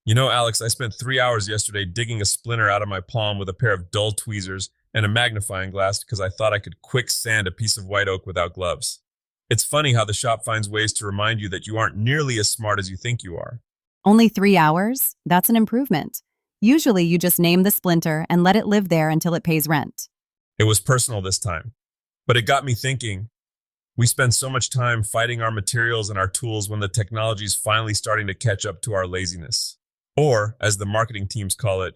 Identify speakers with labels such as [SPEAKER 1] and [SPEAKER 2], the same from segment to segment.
[SPEAKER 1] You know, Alex, I spent 3 hours yesterday digging a splinter out of my palm with a pair of dull tweezers and a magnifying glass because I thought I could quick sand a piece of white oak without gloves. It's funny how the shop finds ways to remind you that you aren't nearly as smart as you think you are.
[SPEAKER 2] Only 3 hours? That's an improvement. Usually you just name the splinter and let it live there until it pays rent.
[SPEAKER 1] It was personal this time, but it got me thinking. We spend so much time fighting our materials and our tools when the technology is finally starting to catch up to our laziness. Or, as the marketing teams call it,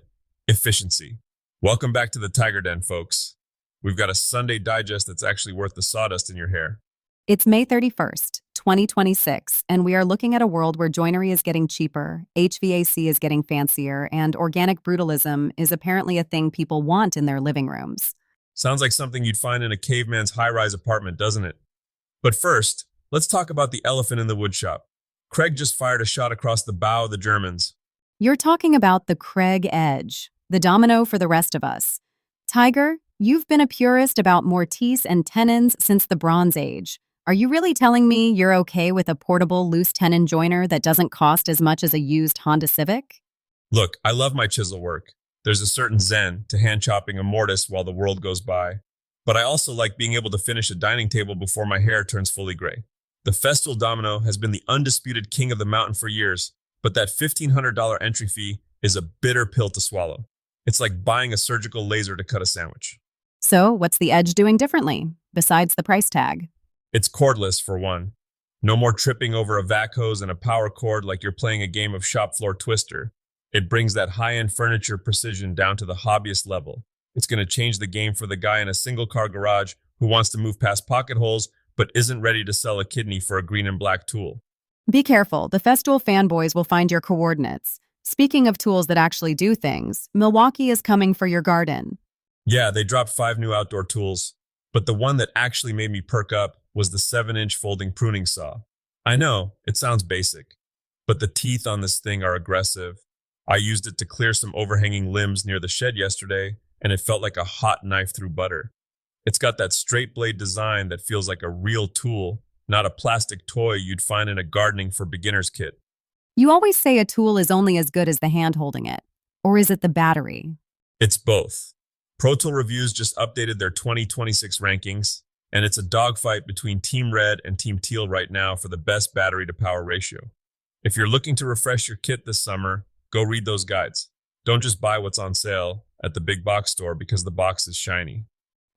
[SPEAKER 1] efficiency. Welcome back to the TigerDen, folks. We've got a Sunday digest that's actually worth the sawdust in your hair.
[SPEAKER 2] It's May 31st, 2026, and we are looking at a world where joinery is getting cheaper, HVAC is getting fancier, and organic brutalism is apparently a thing people want in their living rooms.
[SPEAKER 1] Sounds like something you'd find in a caveman's high-rise apartment, doesn't it? But first, let's talk about the elephant in the woodshop. Kreg just fired a shot across the bow of the Germans.
[SPEAKER 2] You're talking about the Kreg Edge, the domino for the rest of us. Tiger, you've been a purist about mortise and tenons since the Bronze Age. Are you really telling me you're okay with a portable loose tenon joiner that doesn't cost as much as a used Honda Civic?
[SPEAKER 1] Look, I love my chisel work. There's a certain zen to hand chopping a mortise while the world goes by. But I also like being able to finish a dining table before my hair turns fully gray. The Festool domino has been the undisputed king of the mountain for years, but that $1,500 entry fee is a bitter pill to swallow. It's like buying a surgical laser to cut a sandwich.
[SPEAKER 2] So, what's the Edge doing differently, besides the price tag?
[SPEAKER 1] It's cordless, for one. No more tripping over a vac hose and a power cord like you're playing a game of shop floor twister. It brings that high-end furniture precision down to the hobbyist level. It's going to change the game for the guy in a single-car garage who wants to move past pocket holes but isn't ready to sell a kidney for a green and black tool.
[SPEAKER 2] Be careful, the Festool fanboys will find your coordinates. Speaking of tools that actually do things, Milwaukee is coming for your garden.
[SPEAKER 1] Yeah, they dropped 5 new outdoor tools, but the one that actually made me perk up was the 7-inch folding pruning saw. I know, it sounds basic, but the teeth on this thing are aggressive. I used it to clear some overhanging limbs near the shed yesterday, and it felt like a hot knife through butter. It's got that straight blade design that feels like a real tool, not a plastic toy you'd find in a gardening for beginners kit.
[SPEAKER 2] You always say a tool is only as good as the hand holding it. Or is it the battery?
[SPEAKER 1] It's both. Pro Tool Reviews just updated their 2026 rankings, and it's a dogfight between Team Red and Team Teal right now for the best battery to power ratio. If you're looking to refresh your kit this summer, go read those guides. Don't just buy what's on sale at the big box store because the box is shiny.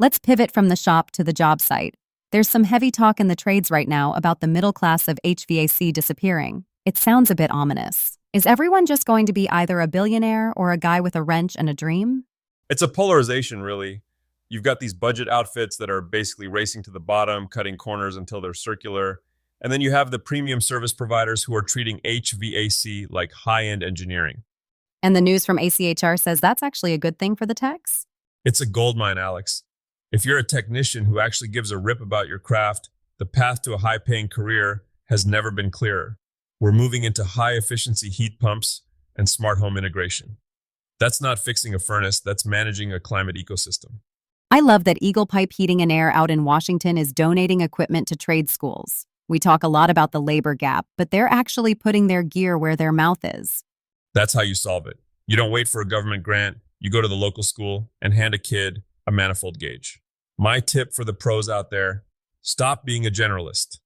[SPEAKER 2] Let's pivot from the shop to the job site. There's some heavy talk in the trades right now about the middle class of HVAC disappearing. It sounds a bit ominous. Is everyone just going to be either a billionaire or a guy with a wrench and a dream?
[SPEAKER 1] It's a polarization, really. You've got these budget outfits that are basically racing to the bottom, cutting corners until they're circular. And then you have the premium service providers who are treating HVAC like high-end engineering.
[SPEAKER 2] And the news from ACHR says that's actually a good thing for the techs?
[SPEAKER 1] It's a goldmine, Alex. If you're a technician who actually gives a rip about your craft, the path to a high-paying career has never been clearer. We're moving into high-efficiency heat pumps and smart home integration. That's not fixing a furnace, that's managing a climate ecosystem.
[SPEAKER 2] I love that Eagle Pipe Heating and Air out in Washington is donating equipment to trade schools. We talk a lot about the labor gap, but they're actually putting their gear where their mouth is.
[SPEAKER 1] That's how you solve it. You don't wait for a government grant, you go to the local school and hand a kid a manifold gauge. My tip for the pros out there, stop being a generalist.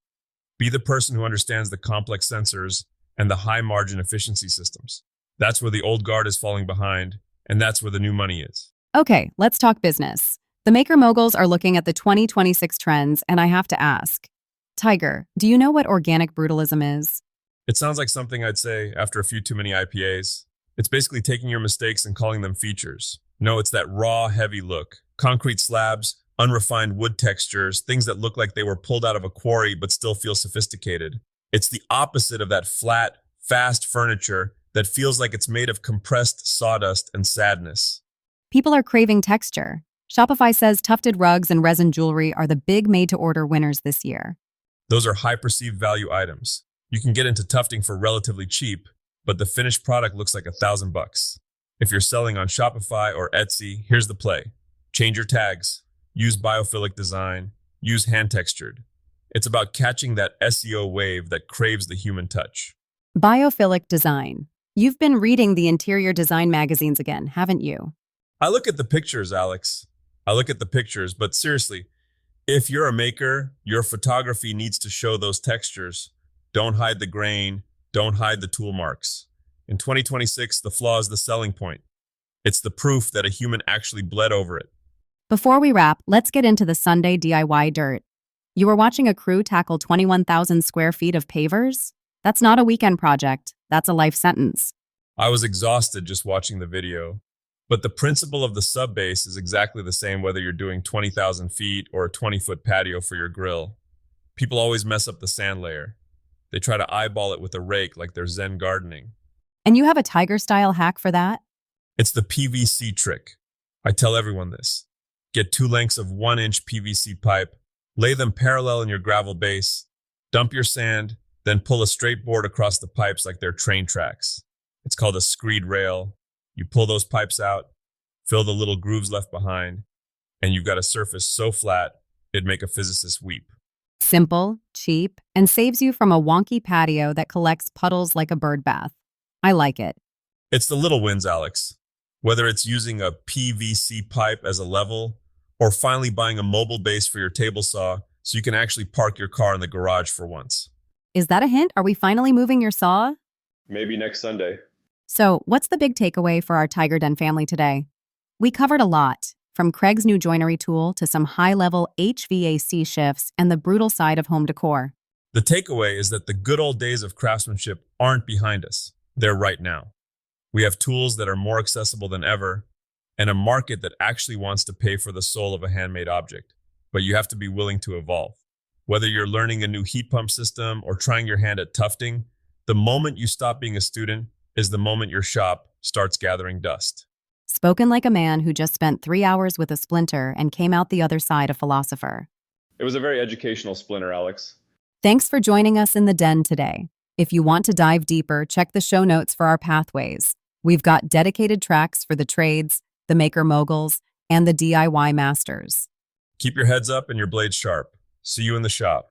[SPEAKER 1] Be the person who understands the complex sensors and the high-margin efficiency systems. That's where the old guard is falling behind, and that's where the new money is.
[SPEAKER 2] Okay, let's talk business. The maker moguls are looking at the 2026 trends, and I have to ask, Tiger, do you know what organic brutalism is?
[SPEAKER 1] It sounds like something I'd say after a few too many IPAs. It's basically taking your mistakes and calling them features. No, it's that raw, heavy look. Concrete slabs, unrefined wood textures, things that look like they were pulled out of a quarry but still feel sophisticated. It's the opposite of that flat, fast furniture that feels like it's made of compressed sawdust and sadness.
[SPEAKER 2] People are craving texture. Shopify says tufted rugs and resin jewelry are the big made-to-order winners this year.
[SPEAKER 1] Those are high perceived value items. You can get into tufting for relatively cheap, but the finished product looks like $1,000. If you're selling on Shopify or Etsy, here's the play. Change your tags. Use biophilic design. Use hand textured. It's about catching that SEO wave that craves the human touch.
[SPEAKER 2] Biophilic design. You've been reading the interior design magazines again, haven't you?
[SPEAKER 1] I look at the pictures, Alex. I look at the pictures, but seriously, if you're a maker, your photography needs to show those textures. Don't hide the grain, don't hide the tool marks. In 2026, the flaw is the selling point. It's the proof that a human actually bled over it.
[SPEAKER 2] Before we wrap, let's get into the Sunday DIY dirt. You were watching a crew tackle 21,000 square feet of pavers? That's not a weekend project. That's a life sentence.
[SPEAKER 1] I was exhausted just watching the video. But the principle of the sub base is exactly the same whether you're doing 20,000 feet or a 20-foot patio for your grill. People always mess up the sand layer. They try to eyeball it with a rake like they're Zen gardening.
[SPEAKER 2] And you have a Tiger-style hack for that?
[SPEAKER 1] It's the PVC trick. I tell everyone this. Get 2 lengths of 1-inch PVC pipe, lay them parallel in your gravel base, dump your sand, then pull a straight board across the pipes like they're train tracks. It's called a screed rail. You pull those pipes out, fill the little grooves left behind, and you've got a surface so flat, it'd make a physicist weep.
[SPEAKER 2] Simple, cheap, and saves you from a wonky patio that collects puddles like a bird bath. I like it.
[SPEAKER 1] It's the little wins, Alex. Whether it's using a PVC pipe as a level, or finally buying a mobile base for your table saw so you can actually park your car in the garage for once.
[SPEAKER 2] Is that a hint? Are we finally moving your saw?
[SPEAKER 1] Maybe next Sunday.
[SPEAKER 2] So, what's the big takeaway for our TigerDen family today? We covered a lot, from Kreg's new joinery tool to some high-level HVAC shifts and the brutal side of home decor.
[SPEAKER 1] The takeaway is that the good old days of craftsmanship aren't behind us. They're right now. We have tools that are more accessible than ever, and a market that actually wants to pay for the soul of a handmade object. But you have to be willing to evolve. Whether you're learning a new heat pump system or trying your hand at tufting, the moment you stop being a student is the moment your shop starts gathering dust.
[SPEAKER 2] Spoken like a man who just spent 3 hours with a splinter and came out the other side a philosopher.
[SPEAKER 1] It was a very educational splinter, Alex.
[SPEAKER 2] Thanks for joining us in the den today. If you want to dive deeper, check the show notes for our pathways. We've got dedicated tracks for the trades, the maker moguls, and the DIY masters.
[SPEAKER 1] Keep your heads up and your blades sharp. See you in the shop.